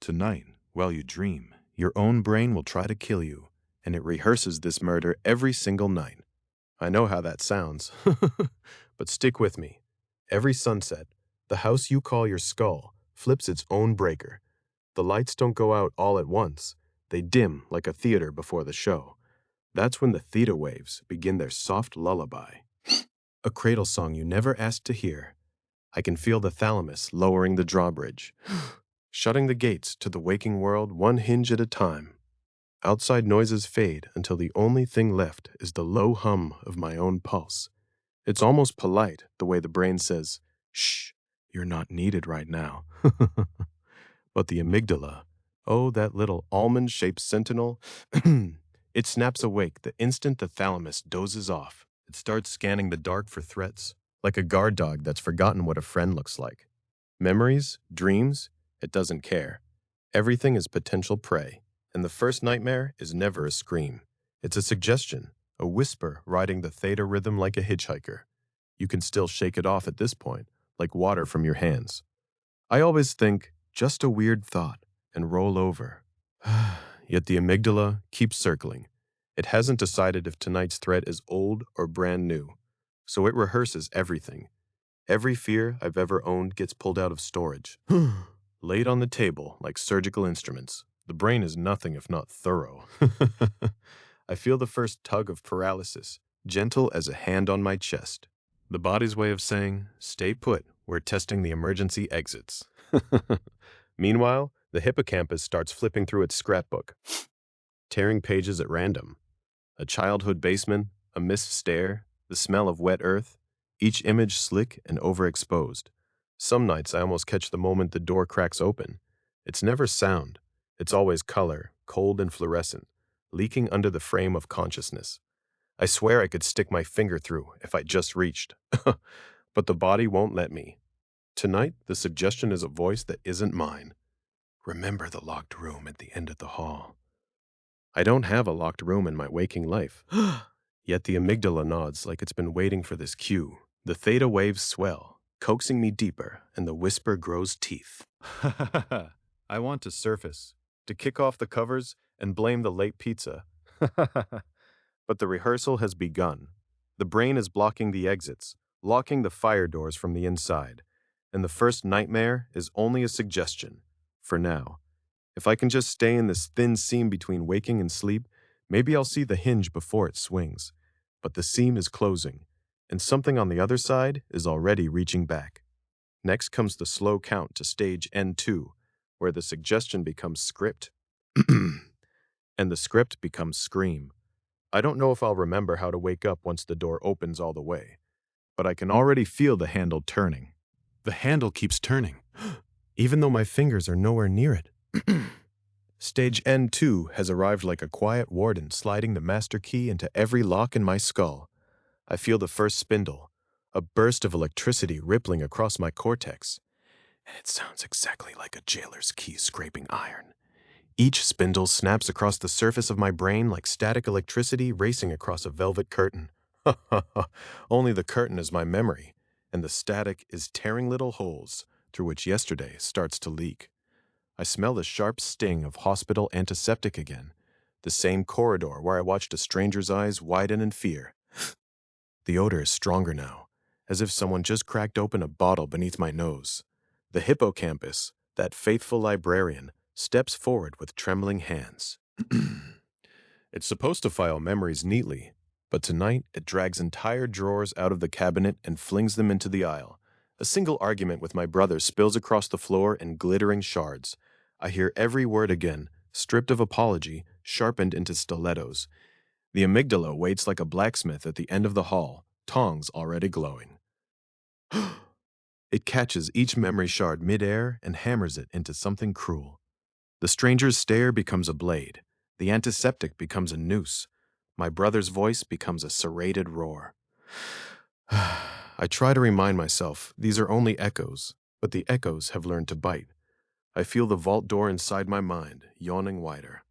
Tonight, while you dream, your own brain will try to kill you, and it rehearses this murder every single night. I know how that sounds, but stick with me. Every sunset, the house you call your skull flips its own breaker. The lights don't go out all at once. They dim like a theater before the show. That's when the theta waves begin their soft lullaby. A cradle song you never asked to hear. I can feel the thalamus lowering the drawbridge, shutting the gates to the waking world one hinge at a time. Outside noises fade until the only thing left is the low hum of my own pulse. It's almost polite the way the brain says, "Shh, you're not needed right now." But the amygdala, oh, that little almond-shaped sentinel, it snaps awake the instant the thalamus dozes off. It starts scanning the dark for threats, like a guard dog that's forgotten what a friend looks like. Memories, dreams, it doesn't care. Everything is potential prey, and the first nightmare is never a scream. It's a suggestion, a whisper riding the theta rhythm like a hitchhiker. You can still shake it off at this point, like water from your hands. I always think, just a weird thought, and roll over. Yet the amygdala keeps circling. It hasn't decided if tonight's threat is old or brand new, so it rehearses everything. Every fear I've ever owned gets pulled out of storage, laid on the table like surgical instruments. The brain is nothing if not thorough. I feel the first tug of paralysis, gentle as a hand on my chest. The body's way of saying, stay put, we're testing the emergency exits. Meanwhile, the hippocampus starts flipping through its scrapbook, tearing pages at random. A childhood basement, a missed stair, the smell of wet earth, each image slick and overexposed. Some nights I almost catch the moment the door cracks open. It's never sound. It's always color, cold and fluorescent, leaking under the frame of consciousness. I swear I could stick my finger through if I just reached. But the body won't let me. Tonight, the suggestion is a voice that isn't mine. Remember the locked room at the end of the hall. I don't have a locked room in my waking life. Yet the amygdala nods like it's been waiting for this cue. The theta waves swell, coaxing me deeper, and the whisper grows teeth. I want to surface, to kick off the covers and blame the late pizza. But the rehearsal has begun. The brain is blocking the exits, locking the fire doors from the inside. And the first nightmare is only a suggestion, for now. If I can just stay in this thin seam between waking and sleep, maybe I'll see the hinge before it swings. But the seam is closing, and something on the other side is already reaching back. Next comes the slow count to stage N2, where the suggestion becomes script, and the script becomes scream. I don't know if I'll remember how to wake up once the door opens all the way, but I can already feel the handle turning. The handle keeps turning, even though my fingers are nowhere near it. Stage N2 has arrived like a quiet warden sliding the master key into every lock in my skull. I feel the first spindle, a burst of electricity rippling across my cortex. And it sounds exactly like a jailer's key scraping iron. Each spindle snaps across the surface of my brain like static electricity racing across a velvet curtain. Only the curtain is my memory, and the static is tearing little holes through which yesterday starts to leak. I smell the sharp sting of hospital antiseptic again, the same corridor where I watched a stranger's eyes widen in fear. The odor is stronger now, as if someone just cracked open a bottle beneath my nose. The hippocampus, that faithful librarian, steps forward with trembling hands. It's supposed to file memories neatly, but tonight it drags entire drawers out of the cabinet and flings them into the aisle. A single argument with my brother spills across the floor in glittering shards. I hear every word again, stripped of apology, sharpened into stilettos. The amygdala waits like a blacksmith at the end of the hall, tongs already glowing. It catches each memory shard midair and hammers it into something cruel. The stranger's stare becomes a blade. The antiseptic becomes a noose. My brother's voice becomes a serrated roar. I try to remind myself these are only echoes, but the echoes have learned to bite. I feel the vault door inside my mind, yawning wider.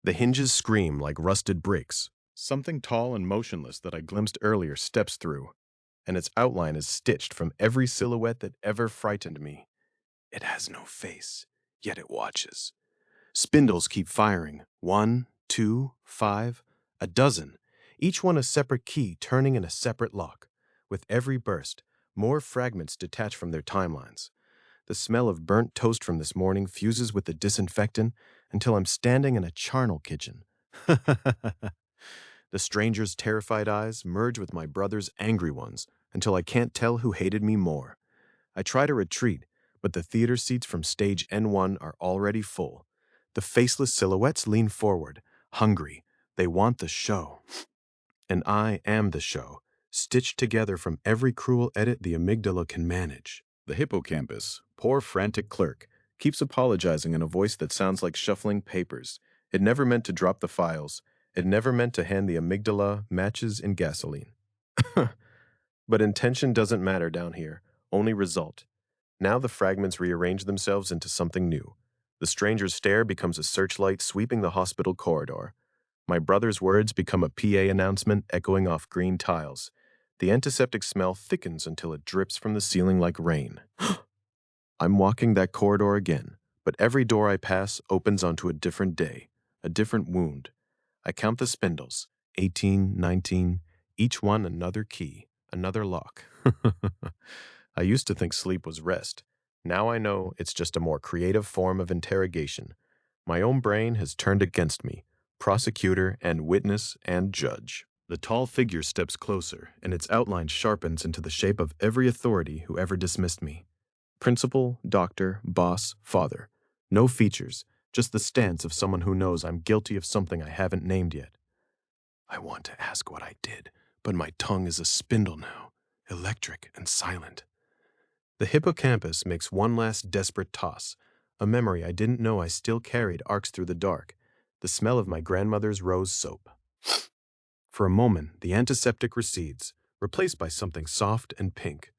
The hinges scream like rusted bricks. Something tall and motionless that I glimpsed earlier steps through, and its outline is stitched from every silhouette that ever frightened me. It has no face. yet it watches. Spindles keep firing. 1, 2, 5, a dozen, each one a separate key turning in a separate lock. With every burst, more fragments detach from their timelines. The smell of burnt toast from this morning fuses with the disinfectant until I'm standing in a charnel kitchen. The stranger's terrified eyes merge with my brother's angry ones until I can't tell who hated me more. I try to retreat, but the theater seats from stage N1 are already full. The faceless silhouettes lean forward, hungry. They want the show. And I am the show, stitched together from every cruel edit the amygdala can manage. The hippocampus, poor frantic clerk, keeps apologizing in a voice that sounds like shuffling papers. It never meant to drop the files. It never meant to hand the amygdala matches and gasoline. But intention doesn't matter down here, only result. Now the fragments rearrange themselves into something new. The stranger's stare becomes a searchlight sweeping the hospital corridor. My brother's words become a PA announcement echoing off green tiles. The antiseptic smell thickens until it drips from the ceiling like rain. I'm walking that corridor again, but every door I pass opens onto a different day, a different wound. I count the spindles, 18, 19, each one another key, another lock. I used to think sleep was rest. Now I know it's just a more creative form of interrogation. My own brain has turned against me, prosecutor and witness and judge. The tall figure steps closer, and its outline sharpens into the shape of every authority who ever dismissed me. Principal, doctor, boss, father. No features, just the stance of someone who knows I'm guilty of something I haven't named yet. I want to ask what I did, but my tongue is a spindle now, electric and silent. The hippocampus makes one last desperate toss. A memory I didn't know I still carried arcs through the dark, the smell of my grandmother's rose soap. For a moment, the antiseptic recedes, replaced by something soft and pink.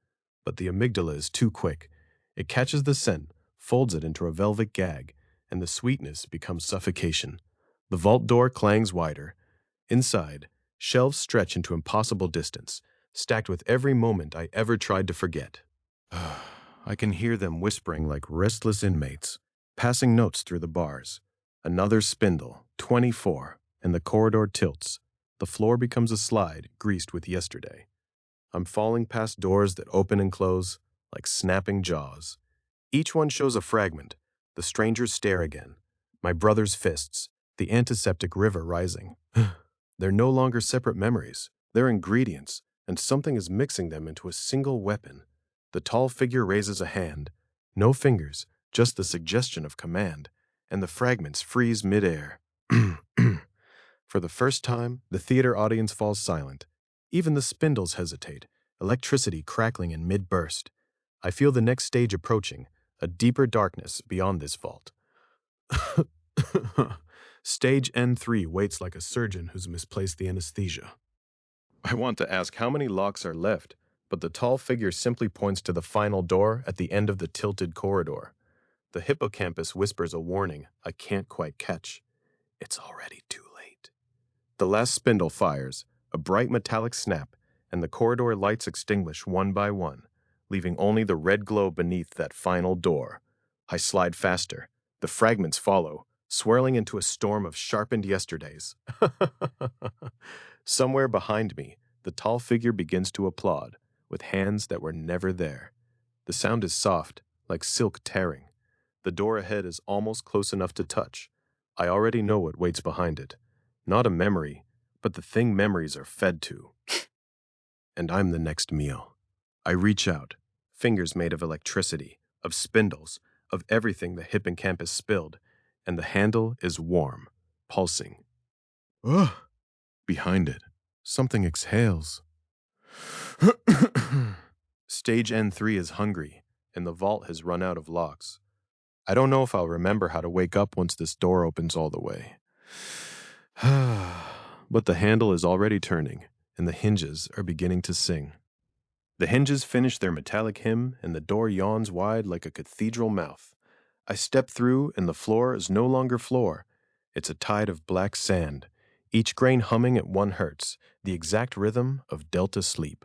But the amygdala is too quick. It catches the scent, folds it into a velvet gag, and the sweetness becomes suffocation. The vault door clangs wider. Inside, shelves stretch into impossible distance, stacked with every moment I ever tried to forget. I can hear them whispering like restless inmates, passing notes through the bars. Another spindle, 24, and the corridor tilts. The floor becomes a slide, greased with yesterday. I'm falling past doors that open and close, like snapping jaws. Each one shows a fragment, the stranger's stare again, my brother's fists, the antiseptic river rising. They're no longer separate memories, they're ingredients, and something is mixing them into a single weapon. The tall figure raises a hand. No fingers, just the suggestion of command, and the fragments freeze midair. For the first time, the theater audience falls silent. Even the spindles hesitate, electricity crackling in mid-burst. I feel the next stage approaching, a deeper darkness beyond this vault. Stage N3 waits like a surgeon who's misplaced the anesthesia. I want to ask how many locks are left, but the tall figure simply points to the final door at the end of the tilted corridor. The hippocampus whispers a warning I can't quite catch. It's already too late. The last spindle fires, a bright metallic snap, and the corridor lights extinguish one by one, leaving only the red glow beneath that final door. I slide faster. The fragments follow, swirling into a storm of sharpened yesterdays. Somewhere behind me, the tall figure begins to applaud, with hands that were never there. The sound is soft, like silk tearing. The door ahead is almost close enough to touch. I already know what waits behind it. Not a memory, but the thing memories are fed to. And I'm the next meal. I reach out, fingers made of electricity, of spindles, of everything the hippocampus spilled, and the handle is warm, pulsing. Ugh! Behind it, something exhales. Stage N3 is hungry, and the vault has run out of locks. I don't know if I'll remember how to wake up once this door opens all the way. But the handle is already turning, and the hinges are beginning to sing. The hinges finish their metallic hymn, and the door yawns wide like a cathedral mouth. I step through, and the floor is no longer floor. It's a tide of black sand, each grain humming at 1 hertz, the exact rhythm of delta sleep.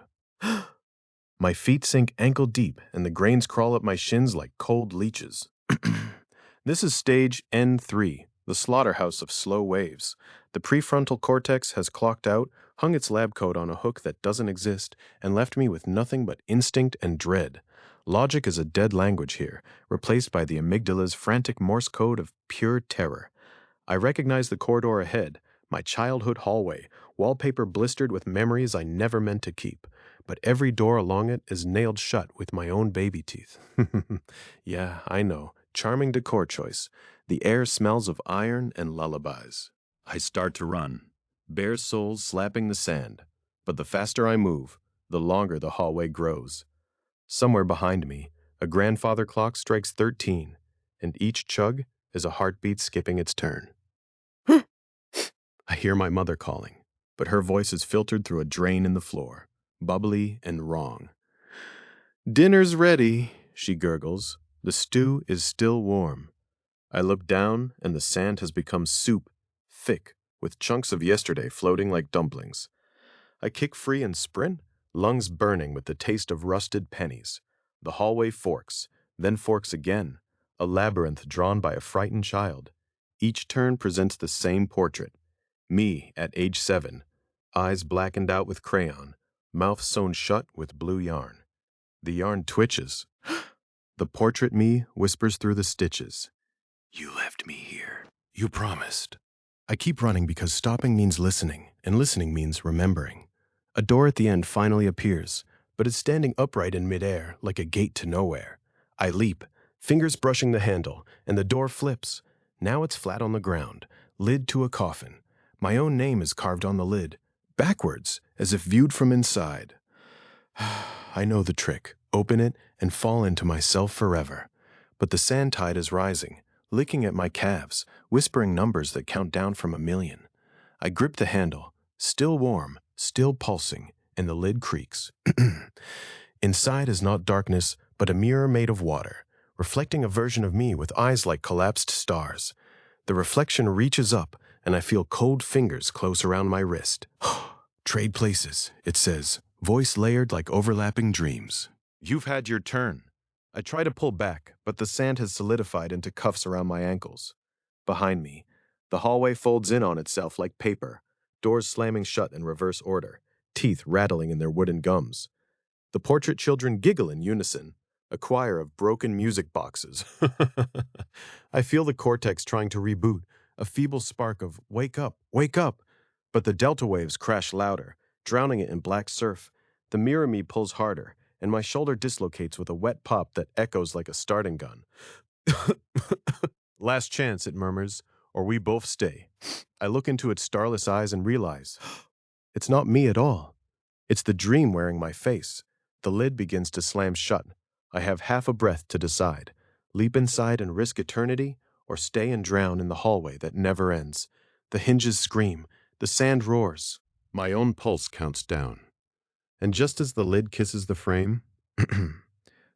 My feet sink ankle deep, and the grains crawl up my shins like cold leeches. This is stage N3, the slaughterhouse of slow waves. The prefrontal cortex has clocked out, hung its lab coat on a hook that doesn't exist, and left me with nothing but instinct and dread. Logic is a dead language here, replaced by the amygdala's frantic Morse code of pure terror. I recognize the corridor ahead, my childhood hallway, wallpaper blistered with memories I never meant to keep. But every door along it is nailed shut with my own baby teeth. Yeah, I know. Charming decor choice. The air smells of iron and lullabies. I start to run, bare soles slapping the sand. But the faster I move, the longer the hallway grows. Somewhere behind me, a grandfather clock strikes 13, and each chug is a heartbeat skipping its turn. I hear my mother calling, but her voice is filtered through a drain in the floor, bubbly and wrong. "Dinner's ready," she gurgles. The stew is still warm. I look down, and the sand has become soup, thick, with chunks of yesterday floating like dumplings. I kick free and sprint, lungs burning with the taste of rusted pennies. The hallway forks, then forks again, a labyrinth drawn by a frightened child. Each turn presents the same portrait. Me at age 7, eyes blackened out with crayon, mouth sewn shut with blue yarn. The yarn twitches. The portrait me whispers through the stitches. "You left me here. You promised." I keep running because stopping means listening, and listening means remembering. A door at the end finally appears, but it's standing upright in midair like a gate to nowhere. I leap, fingers brushing the handle, and the door flips. Now it's flat on the ground, lid to a coffin. My own name is carved on the lid, backwards, as if viewed from inside. I know the trick. Open it and fall into myself forever. But the sand tide is rising, licking at my calves, whispering numbers that count down from 1,000,000. I grip the handle, still warm, still pulsing, and the lid creaks. Inside is not darkness, but a mirror made of water, reflecting a version of me with eyes like collapsed stars. The reflection reaches up, and I feel cold fingers close around my wrist. "Trade places," it says, voice layered like overlapping dreams. "You've had your turn." I try to pull back, but the sand has solidified into cuffs around my ankles. Behind me, the hallway folds in on itself like paper, doors slamming shut in reverse order, teeth rattling in their wooden gums. The portrait children giggle in unison, a choir of broken music boxes. I feel the cortex trying to reboot, a feeble spark of wake up, but the delta waves crash louder, drowning it in black surf. The mirror me pulls harder, and my shoulder dislocates with a wet pop that echoes like a starting gun. "Last chance," it murmurs, "or we both stay." I look into its starless eyes and realize it's not me at all. It's the dream wearing my face. The lid begins to slam shut. I have half a breath to decide. Leap inside and risk eternity, or stay and drown in the hallway that never ends. The hinges scream. The sand roars. My own pulse counts down. And just as the lid kisses the frame,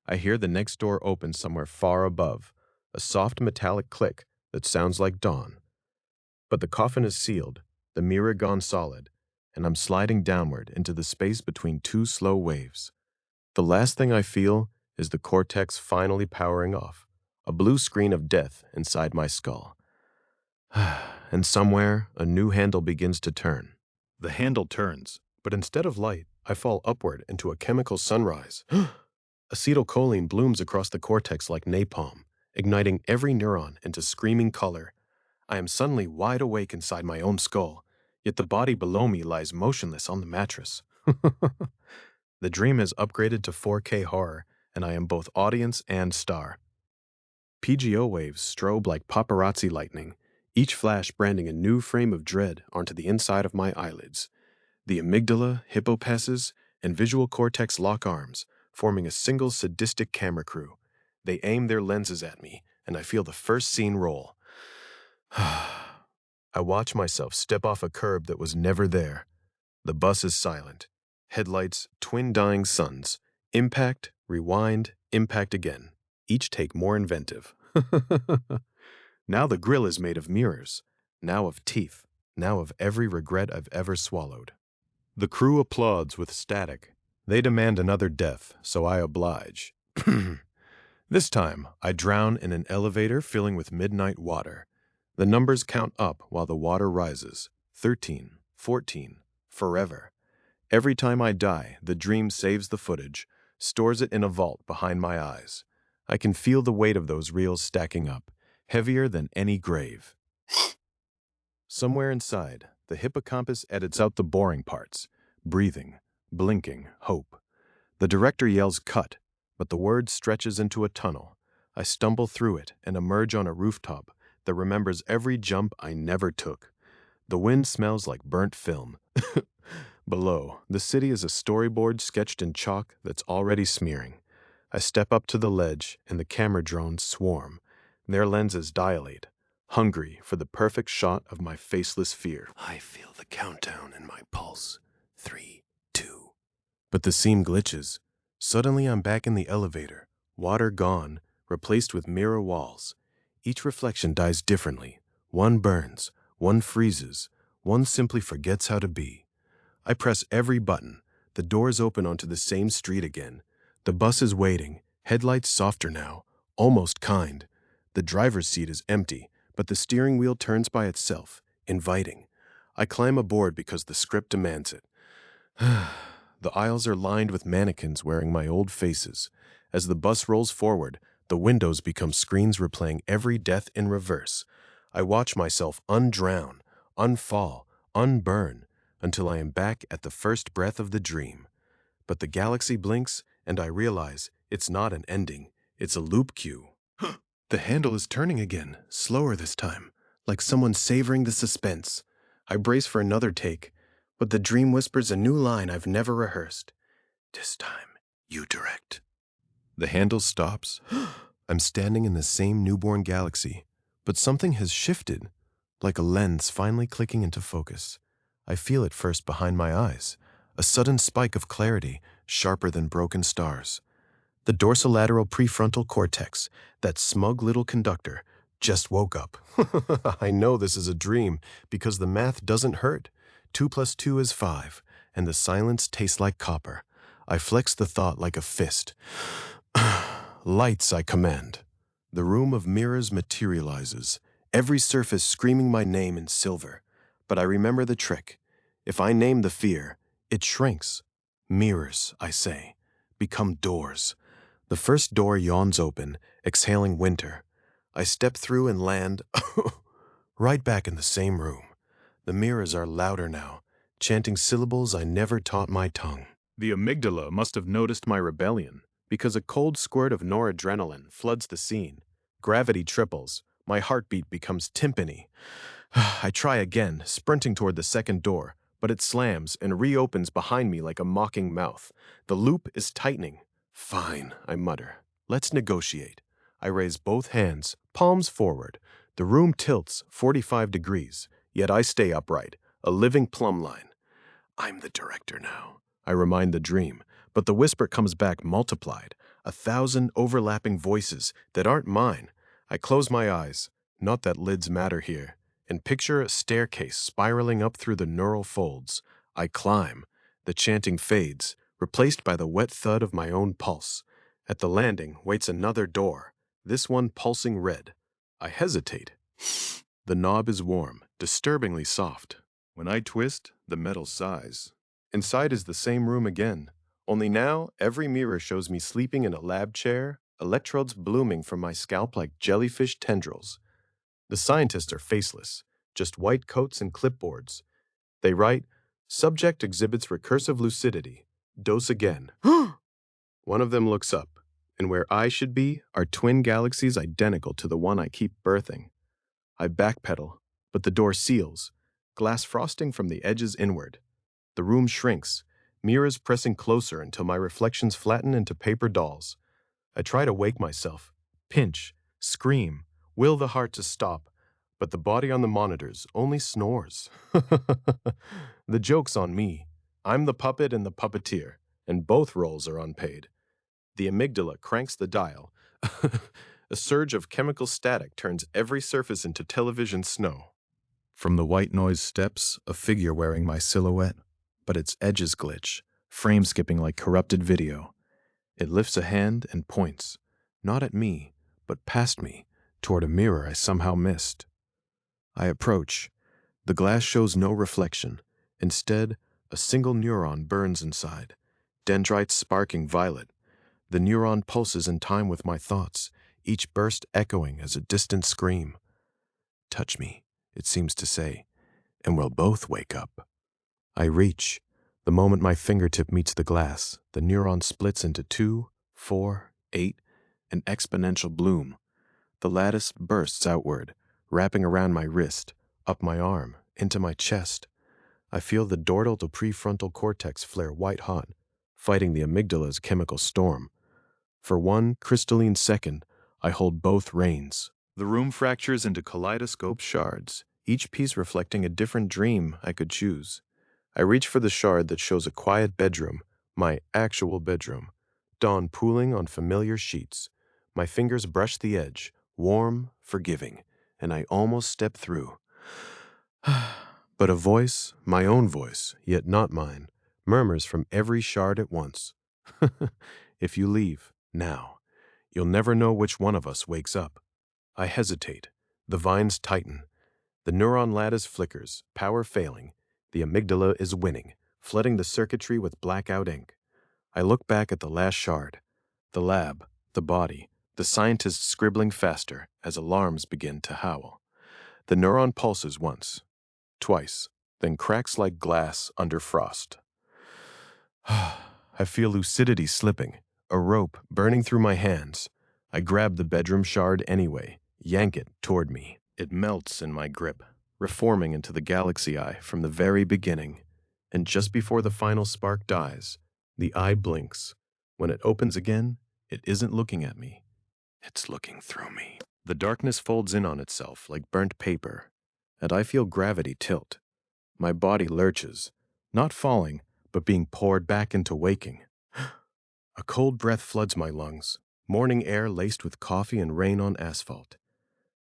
I hear the next door open somewhere far above, a soft metallic click that sounds like dawn. But the coffin is sealed, the mirror gone solid, and I'm sliding downward into the space between two slow waves. The last thing I feel is the cortex finally powering off, a blue screen of death inside my skull. And somewhere, a new handle begins to turn. The handle turns, but instead of light, I fall upward into a chemical sunrise. Acetylcholine blooms across the cortex like napalm, igniting every neuron into screaming color. I am suddenly wide awake inside my own skull, yet the body below me lies motionless on the mattress. The dream has upgraded to 4K horror, and I am both audience and star. PGO waves strobe like paparazzi lightning, each flash branding a new frame of dread onto the inside of my eyelids. The amygdala, hippocampuses, and visual cortex lock arms, forming a single sadistic camera crew. They aim their lenses at me, and I feel the first scene roll. I watch myself step off a curb that was never there. The bus is silent. Headlights, twin dying suns. Impact, rewind, impact again. Each take more inventive. Now the grill is made of mirrors, now of teeth, now of every regret I've ever swallowed. The crew applauds with static. They demand another death, so I oblige. This time, I drown in an elevator filling with midnight water. The numbers count up while the water rises. 13, 14, forever. Every time I die, the dream saves the footage, stores it in a vault behind my eyes. I can feel the weight of those reels stacking up, heavier than any grave. Somewhere inside, the hippocampus edits out the boring parts, breathing, blinking, hope. The director yells cut, but the word stretches into a tunnel. I stumble through it and emerge on a rooftop that remembers every jump I never took. The wind smells like burnt film. Below, the city is a storyboard sketched in chalk that's already smearing. I step up to the ledge and the camera drones swarm. Their lenses dilate, hungry for the perfect shot of my faceless fear. I feel the countdown in my pulse. 3, 2. But the scene glitches. Suddenly I'm back in the elevator, water gone, replaced with mirror walls. Each reflection dies differently. One burns, one freezes, one simply forgets how to be. I press every button. The doors open onto the same street again. The bus is waiting, headlights softer now, almost kind. The driver's seat is empty, but the steering wheel turns by itself, inviting. I climb aboard because the script demands it. The aisles are lined with mannequins wearing my old faces. As the bus rolls forward, the windows become screens replaying every death in reverse. I watch myself undrown, unfall, unburn, until I am back at the first breath of the dream. But the galaxy blinks, and I realize it's not an ending, it's a loop cue. The handle is turning again, slower this time, like someone savoring the suspense. I brace for another take, but the dream whispers a new line I've never rehearsed. This time, you direct. The handle stops. I'm standing in the same newborn galaxy, but something has shifted, like a lens finally clicking into focus. I feel it first behind my eyes, a sudden spike of clarity, sharper than broken stars. The dorsolateral prefrontal cortex, that smug little conductor, just woke up. I know this is a dream because the math doesn't hurt. 2 + 2 is 5, and the silence tastes like copper. I flex the thought like a fist. Lights, I command. The room of mirrors materializes, every surface screaming my name in silver. But I remember the trick. If I name the fear, it shrinks. Mirrors, I say, become doors. The first door yawns open, exhaling winter. I step through and land right back in the same room. The mirrors are louder now, chanting syllables I never taught my tongue. The amygdala must have noticed my rebellion, because a cold squirt of noradrenaline floods the scene. Gravity triples. My heartbeat becomes timpani. I try again, sprinting toward the second door, but it slams and reopens behind me like a mocking mouth. The loop is tightening. Fine, I mutter. Let's negotiate. I raise both hands, palms forward. The room tilts 45 degrees, yet I stay upright, a living plumb line. I'm the director now, I remind the dream, but the whisper comes back multiplied, 1,000 overlapping voices that aren't mine. I close my eyes, not that lids matter here, and picture a staircase spiraling up through the neural folds. I climb. The chanting fades, replaced by the wet thud of my own pulse. At the landing waits another door, this one pulsing red. I hesitate. The knob is warm, disturbingly soft. When I twist, the metal sighs. Inside is the same room again, only now every mirror shows me sleeping in a lab chair, electrodes blooming from my scalp like jellyfish tendrils. The scientists are faceless, just white coats and clipboards. They write, "Subject exhibits recursive lucidity. Dose again." One of them looks up, and where I should be are twin galaxies identical to the one I keep birthing. I backpedal, but the door seals, glass frosting from the edges inward. The room shrinks, mirrors pressing closer until my reflections flatten into paper dolls. I try to wake myself, pinch, scream, will the heart to stop, but the body on the monitors only snores. The joke's on me. I'm the puppet and the puppeteer, and both roles are unpaid. The amygdala cranks the dial. A surge of chemical static turns every surface into television snow. From the white noise steps a figure wearing my silhouette, but its edges glitch, frame skipping like corrupted video. It lifts a hand and points. not at me, but past me, toward a mirror I somehow missed. I approach. The glass shows no reflection. Instead, a single neuron burns inside, dendrites sparking violet. The neuron pulses in time with my thoughts, each burst echoing as a distant scream. Touch me, it seems to say, and we'll both wake up. I reach. The moment my fingertip meets the glass, the neuron splits into 2, 4, 8, an exponential bloom. The lattice bursts outward, wrapping around my wrist, up my arm, into my chest. I feel the dorsal to prefrontal cortex flare white-hot, fighting the amygdala's chemical storm. For one crystalline second, I hold both reins. The room fractures into kaleidoscope shards, each piece reflecting a different dream I could choose. I reach for the shard that shows a quiet bedroom, my actual bedroom, dawn pooling on familiar sheets. My fingers brush the edge, warm, forgiving, and I almost step through. But a voice, my own voice, yet not mine, murmurs from every shard at once. If you leave, now, you'll never know which one of us wakes up. I hesitate. The vines tighten. The neuron lattice flickers, power failing. The amygdala is winning, flooding the circuitry with blackout ink. I look back at the last shard. The lab, the body, the scientists scribbling faster as alarms begin to howl. The neuron pulses once, twice, then cracks like glass under frost. I feel lucidity slipping, a rope burning through my hands. I grab the bedroom shard anyway, yank it toward me. It melts in my grip, reforming into the galaxy eye from the very beginning. And just before the final spark dies, the eye blinks. When it opens again, it isn't looking at me. It's looking through me. The darkness folds in on itself like burnt paper, and I feel gravity tilt. My body lurches, not falling, but being poured back into waking. A cold breath floods my lungs, morning air laced with coffee and rain on asphalt.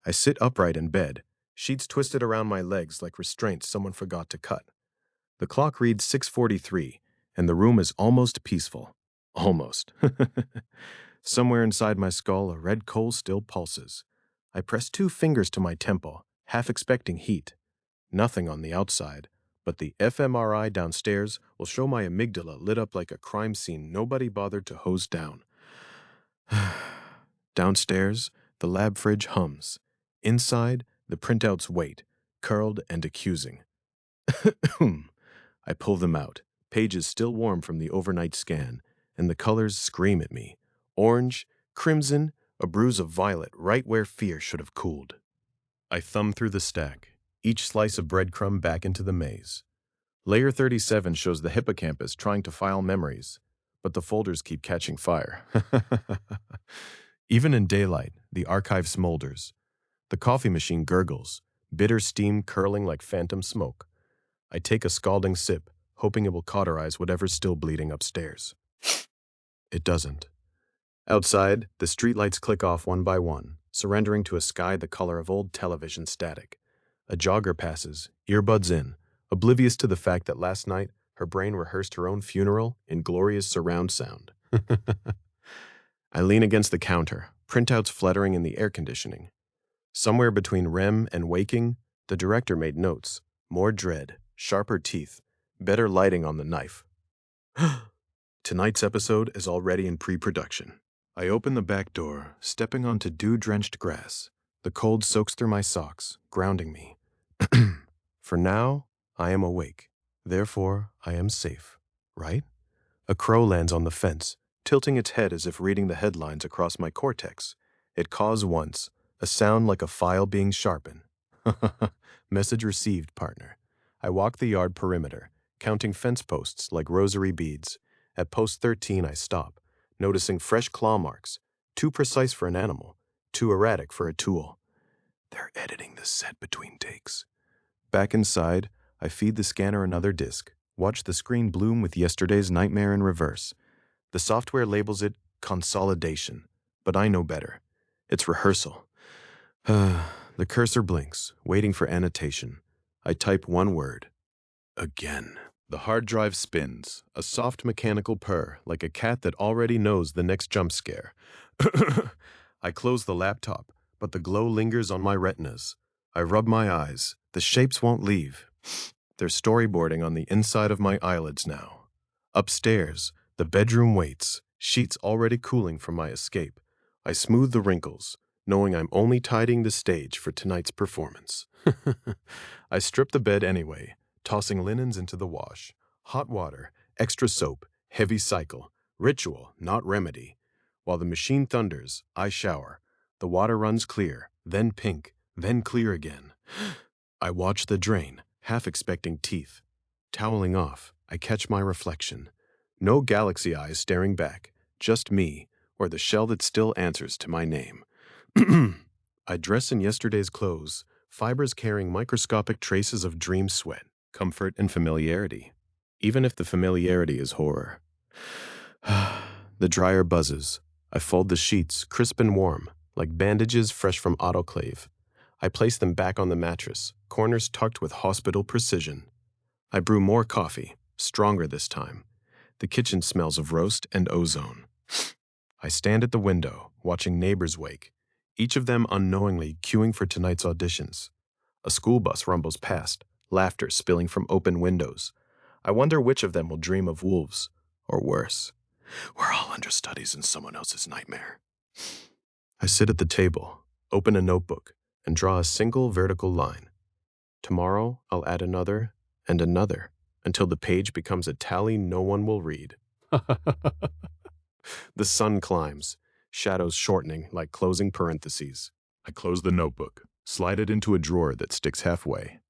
I sit upright in bed, sheets twisted around my legs like restraints someone forgot to cut. The clock reads 6:43, and the room is almost peaceful. Almost. Somewhere inside my skull, a red coal still pulses. I press 2 fingers to my temple, half expecting heat. Nothing on the outside, but the fMRI downstairs will show my amygdala lit up like a crime scene nobody bothered to hose down. Downstairs, the lab fridge hums. Inside, the printouts wait, curled and accusing. I pull them out, pages still warm from the overnight scan, and the colors scream at me. Orange, crimson, a bruise of violet right where fear should have cooled. I thumb through the stack, each slice of breadcrumb back into the maze. Layer 37 shows the hippocampus trying to file memories, but the folders keep catching fire. Even in daylight, the archive smolders. The coffee machine gurgles, bitter steam curling like phantom smoke. I take a scalding sip, hoping it will cauterize whatever's still bleeding upstairs. It doesn't. Outside, the streetlights click off one by one, surrendering to a sky the color of old television static. A jogger passes, earbuds in, oblivious to the fact that last night her brain rehearsed her own funeral in glorious surround sound. I lean against the counter, printouts fluttering in the air conditioning. Somewhere between REM and waking, the director made notes. More dread, sharper teeth, better lighting on the knife. Tonight's episode is already in pre-production. I open the back door, stepping onto dew-drenched grass. The cold soaks through my socks, grounding me. For now, I am awake. Therefore, I am safe, right? A crow lands on the fence, tilting its head as if reading the headlines across my cortex. It caws once, a sound like a file being sharpened. Message received, partner. I walk the yard perimeter, counting fence posts like rosary beads. At post 13, I stop, noticing fresh claw marks, too precise for an animal, too erratic for a tool. They're editing the set between takes. Back inside, I feed the scanner another disk, watch the screen bloom with yesterday's nightmare in reverse. The software labels it consolidation, but I know better. It's rehearsal. The cursor blinks, waiting for annotation. I type one word. Again. The hard drive spins, a soft mechanical purr like a cat that already knows the next jump scare. I close the laptop, but the glow lingers on my retinas. I rub my eyes. The shapes won't leave. They're storyboarding on the inside of my eyelids now. Upstairs, the bedroom waits, sheets already cooling from my escape. I smooth the wrinkles, knowing I'm only tidying the stage for tonight's performance. I strip the bed anyway, tossing linens into the wash. Hot water, extra soap, heavy cycle. Ritual, not remedy. While the machine thunders, I shower. The water runs clear, then pink, then clear again. I watch the drain, half expecting teeth. Toweling off, I catch my reflection. No galaxy eyes staring back, just me, or the shell that still answers to my name. I dress in yesterday's clothes, fibers carrying microscopic traces of dream sweat, comfort, and familiarity. Even if the familiarity is horror. The dryer buzzes. I fold the sheets, crisp and warm, like bandages fresh from autoclave. I place them back on the mattress, corners tucked with hospital precision. I brew more coffee, stronger this time. The kitchen smells of roast and ozone. I stand at the window, watching neighbors wake, each of them unknowingly queuing for tonight's auditions. A school bus rumbles past, laughter spilling from open windows. I wonder which of them will dream of wolves, or worse. We're all understudies in someone else's nightmare. I sit at the table, open a notebook, and draw a single vertical line. Tomorrow, I'll add another and another until the page becomes a tally no one will read. The sun climbs, shadows shortening like closing parentheses. I close the notebook, slide it into a drawer that sticks halfway.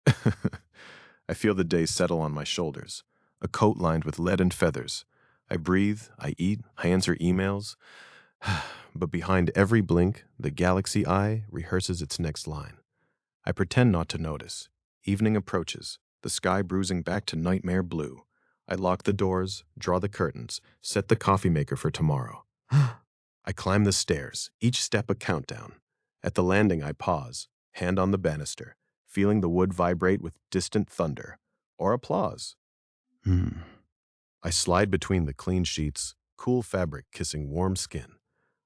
I feel the day settle on my shoulders, a coat lined with lead and feathers. I breathe, I eat, I answer emails. But behind every blink, the galaxy eye rehearses its next line. I pretend not to notice. Evening approaches, the sky bruising back to nightmare blue. I lock the doors, draw the curtains, set the coffee maker for tomorrow. I climb the stairs, each step a countdown. At the landing, I pause, hand on the banister, feeling the wood vibrate with distant thunder, or applause. I slide between the clean sheets, cool fabric kissing warm skin.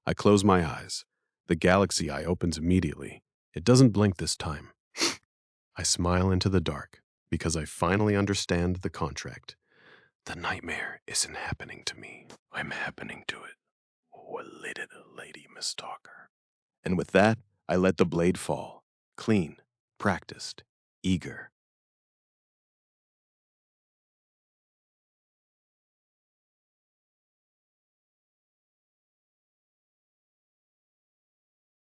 I close my eyes. The galaxy eye opens immediately. It doesn't blink this time. I smile into the dark because I finally understand the contract. The nightmare isn't happening to me. I'm happening to it. What lit it, Lady Miss Stalker? And with that, I let the blade fall. Clean, practiced, eager.